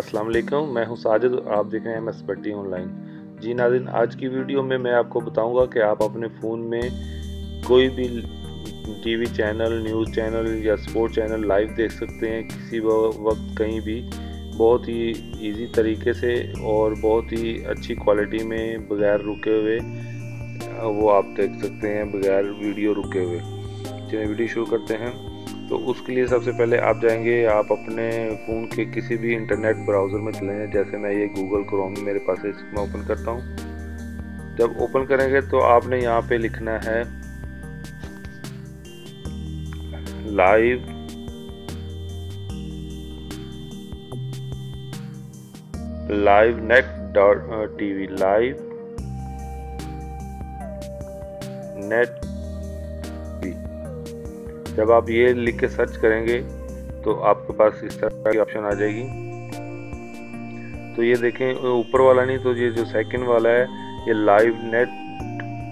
अस्सलाम वालेकुम, मैं हूं साजिद और आप देख रहे हैं MS भट्टी ऑनलाइन। जी नाज़रीन, आज की वीडियो में मैं आपको बताऊंगा कि आप अपने फ़ोन में कोई भी टीवी चैनल, न्यूज़ चैनल या स्पोर्ट चैनल लाइव देख सकते हैं किसी वक्त कहीं भी, बहुत ही इजी तरीके से और बहुत ही अच्छी क्वालिटी में बगैर रुके हुए वो आप देख सकते हैं बगैर वीडियो रुके हुए। चलिए वीडियो शुरू करते हैं। तो उसके लिए सबसे पहले आप जाएंगे, आप अपने फ़ोन के किसी भी इंटरनेट ब्राउज़र में चले जाएं। जैसे मैं ये गूगल क्रोम मेरे पास है, इसको मैं ओपन करता हूँ। जब ओपन करेंगे तो आपने यहाँ पे लिखना है live net dot TV, live net. जब आप ये लिख के सर्च करेंगे तो आपके पास इस तरह की ऑप्शन आ जाएगी। तो ये देखें, ऊपर वाला नहीं तो ये जो सेकंड वाला है, ये लाइव नेट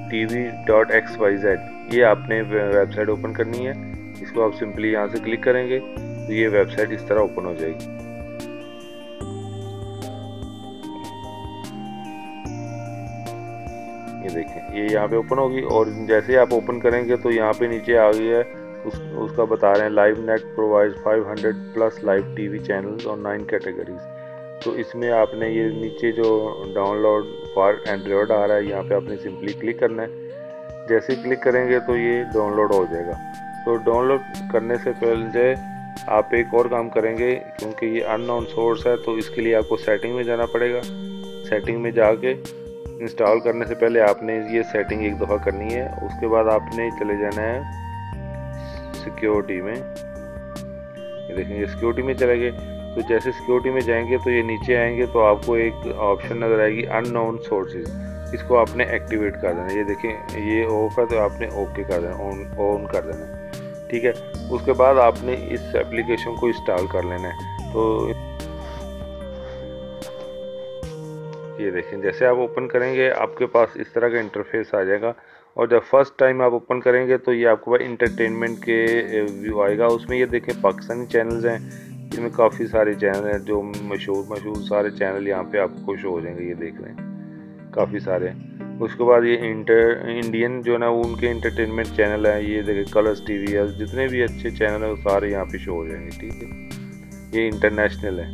tv.xyz, ये आपने वेबसाइट ओपन करनी है। इसको आप सिंपली यहाँ से क्लिक करेंगे तो ये वेबसाइट इस तरह ओपन हो जाएगी। ये देखें, ये यहाँ पे ओपन होगी और जैसे ही आप ओपन करेंगे तो यहाँ पे नीचे आ गया है उसका बता रहे हैं live net provides 500+ live TV channels और 9 कैटेगरीज। तो इसमें आपने ये नीचे जो डाउनलोड फॉर एंड्रॉयड आ रहा है, यहाँ पे आपने सिंपली क्लिक करना है। जैसे ही क्लिक करेंगे तो ये डाउनलोड हो जाएगा। तो डाउनलोड करने से पहले आप एक और काम करेंगे, क्योंकि ये अननोन सोर्स है तो इसके लिए आपको सेटिंग में जाना पड़ेगा। सेटिंग में जाके इंस्टॉल करने से पहले आपने ये सेटिंग एक दफ़ा करनी है। उसके बाद आपने चले जाना है सिक्योरिटी में। ये देखेंगे सिक्योरिटी में चले गए। तो जैसे सिक्योरिटी में जाएंगे तो ये नीचे आएंगे तो आपको एक ऑप्शन नज़र आएगी अननोन सोर्सेज। इसको आपने एक्टिवेट कर देना। ये देखें ये ऑफ है तो आपने ओके कर देना, ऑन कर देना, ठीक है। उसके बाद आपने इस एप्लीकेशन को इंस्टॉल कर लेना है। तो ये देखें, जैसे आप ओपन करेंगे आपके पास इस तरह का इंटरफेस आ जाएगा। और जब फर्स्ट टाइम आप ओपन करेंगे तो ये आपके पास इंटरटेनमेंट के व्यू आएगा। उसमें ये देखें पाकिस्तानी चैनल्स हैं, इसमें काफ़ी सारे चैनल हैं जो मशहूर सारे चैनल यहाँ पे आपको शो हो जाएंगे। ये देख रहे हैं काफ़ी सारे। उसके बाद ये इंडियन जो ना उनके इंटरटेनमेंट चैनल हैं, ये देखें कलर्स टीवी है, जितने भी अच्छे चैनल हैं वो सारे यहाँ पे शो हो जाएंगे, ठीक है। ये इंटरनेशनल है,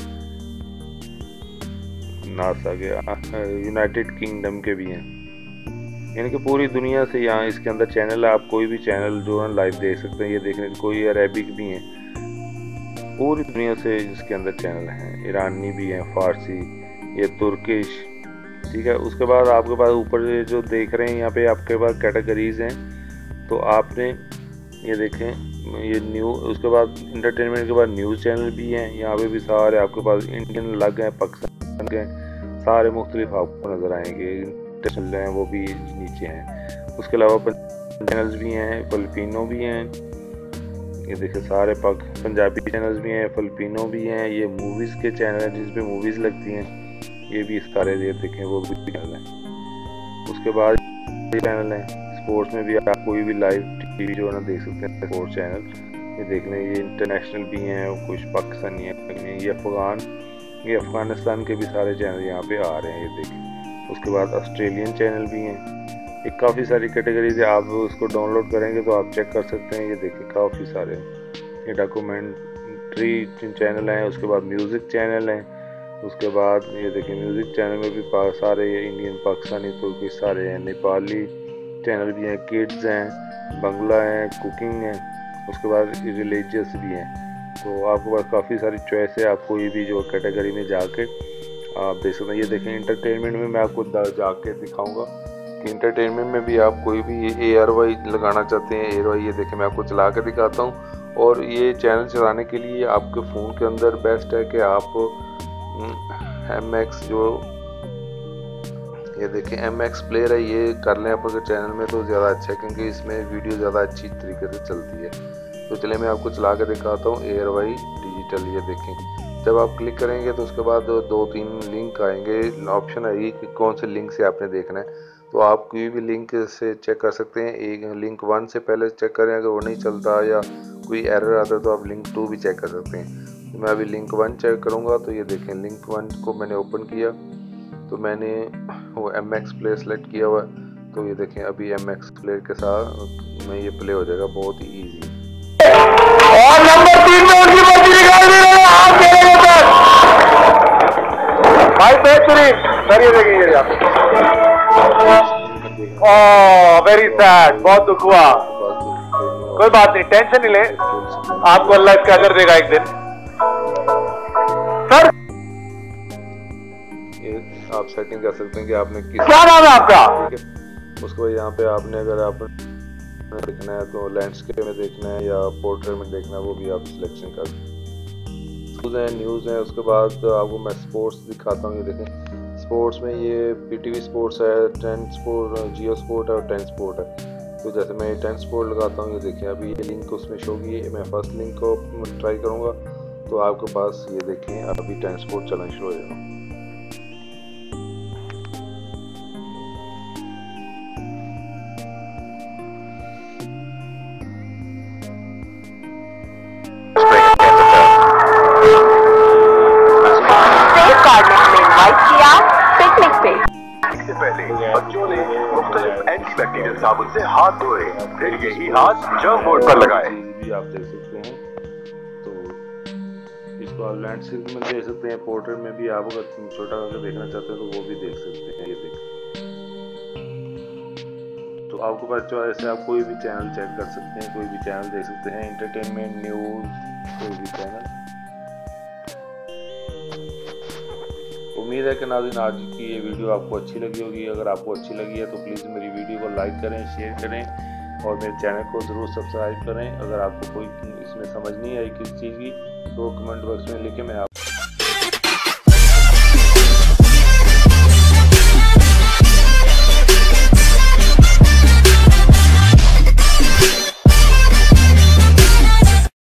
नासा के, यूनाइटेड किंगडम के भी हैं, यानी कि पूरी दुनिया से यहाँ इसके अंदर चैनल है। आप कोई भी चैनल जो है लाइव देख सकते हैं। ये देखने कोई अरेबिक भी हैं, पूरी दुनिया से इसके अंदर चैनल हैं, ईरानी भी हैं, फारसी, ये तुर्किश, ठीक है। उसके बाद आपके पास ऊपर जो देख रहे हैं यहाँ पे आपके पास कैटेगरीज हैं। तो आपने ये देखें ये उसके बाद इंटरटेनमेंट के बाद न्यूज़ चैनल भी हैं। यहाँ पे भी सारे आपके पास इंडियन अलग हैं, पाकिस्तान के सारे मुख्तलिफ आपको नज़र आएंगे। इंटरनेशनल हैं वो भी नीचे हैं। उसके अलावा चैनल्स भी हैं, फिलिपिनो भी हैं। ये देखिए सारे पंजाबी चैनल्स भी हैं, फिलिपिनो भी हैं। ये मूवीज़ के चैनल हैं जिसपे मूवीज़ लगती हैं, ये भी सारे ये देखें वो भी चैनल हैं। उसके बाद ये चैनल हैं स्पोर्ट्स में भी, आप कोई भी लाइव टीवी जो है ना देख सकते हैं स्पोर्ट्स चैनल। ये देख लें, ये इंटरनेशनल भी हैं, कुछ पाकिस्तानी हैं, ये अफ़गानिस्तान के भी सारे चैनल यहाँ पे आ रहे हैं, ये देखें। उसके बाद ऑस्ट्रेलियन चैनल भी हैं। एक काफ़ी सारी कैटेगरीज है, आप उसको डाउनलोड करेंगे तो आप चेक कर सकते हैं। ये देखिए काफ़ी सारे ये डॉक्यूमेंट्री चैनल हैं। उसके बाद म्यूज़िक चैनल हैं। उसके बाद ये देखिए म्यूज़िक चैनल में भी सारे इंडियन, पाकिस्तानी, तुर्की सारे हैं। नेपाली चैनल भी हैं, किड्स हैं, बंगला हैं, कुकिंग हैं। उसके बाद रिलीजियस भी हैं। तो आपके पास काफ़ी सारी चॉइस है, आप कोई भी जो कैटेगरी में जाके आप देख सकते हैं। ये देखें इंटरटेनमेंट में मैं आपको जाके दिखाऊंगा कि इंटरटेनमेंट में भी आप कोई भी ARY लगाना चाहते हैं, ARY ये देखें मैं आपको चला के दिखाता हूँ। और ये चैनल चलाने के लिए आपके फ़ोन के अंदर बेस्ट है कि आप MX जो ये देखें MX प्लेयर है ये कर लें आपके चैनल में तो ज़्यादा अच्छा है, क्योंकि इसमें वीडियो ज़्यादा अच्छी तरीके से चलती है। तो चलिए मैं आपको चला के दिखाता हूँ ARY डिजिटल। ये देखें जब आप क्लिक करेंगे तो उसके बाद 2-3 लिंक आएंगे, ऑप्शन आएगी कि कौन से लिंक से आपने देखना है। तो आप कोई भी लिंक से चेक कर सकते हैं। एक लिंक 1 से पहले चेक करें, अगर वो नहीं चलता या कोई एरर आता है तो आप लिंक 2 भी चेक कर सकते हैं। मैं अभी लिंक 1 चेक करूँगा। तो ये देखें लिंक 1 को मैंने ओपन किया तो मैंने वो MX प्ले सेलेक्ट किया हुआ है। तो ये देखें अभी MX प्ले के साथ में ये प्ले हो जाएगा, बहुत ही ईजी। और नंबर 3 में उनकी बत्ती निकाल दी है, हाथ खेलेंगे सर भाई बेहतरीन सर। ये देखिए वेरी सैड, बहुत दुख हुआ। कोई बात नहीं, टेंशन नहीं ले, आपको अल्लाह इसका अजर देगा एक दिन सर। ये आप सेटिंग कर सकते हैं कि आपने किस क्या नाम है आपका? ठीक है, उसको यहाँ पे आपने अगर आप देखना है तो लैंडस्केप में देखना है या पोर्ट्रेट में देखना है, वो भी आप सिलेक्शन कर न्यूज़ है। उसके बाद आपको मैं स्पोर्ट्स दिखाता हूँ। ये देखें स्पोर्ट्स में ये PTV स्पोर्ट्स है, 10 स्पोर्ट, जियो स्पोर्ट है और 10 स्पोर्ट है। तो जैसे मैं 10 स्पोर्ट लगाता हूँ, ये देखें अभी ये लिंक उसमें शो की है। मैं फर्स्ट लिंक को ट्राई करूँगा तो आपके पास ये देखें अभी 10 स्पोर्ट चलना शुरू हो जाएगा। इससे पहले बच्चों ने मुख्तलिफ एंटीबैक्टीरियल साबुन से हाथ धोए, फिर यही हाथ जर्म बोर्ड पर लगाए। भी आप देख सकते हैं। तो इसको आप लैंडस्केप में देख सकते हैं, पोर्ट्रेट में भी आप अगर छोटा करके देखना चाहते हैं तो वो भी देख सकते हैं। ये देख तो आपके पास चॉइस है, आप कोई भी चैनल चेक कर सकते हैं, कोई भी चैनल देख सकते हैं, एंटरटेनमेंट, न्यूज़, कोई भी चैनल। उम्मीद है कि नाज़रीन आज की ये वीडियो आपको अच्छी लगी होगी। अगर आपको अच्छी लगी है तो प्लीज़ मेरी वीडियो को लाइक करें, शेयर करें और मेरे चैनल को ज़रूर सब्सक्राइब करें। अगर आपको कोई इसमें समझ नहीं आई किसी चीज़ की तो कमेंट बॉक्स में लिखें, मैं आप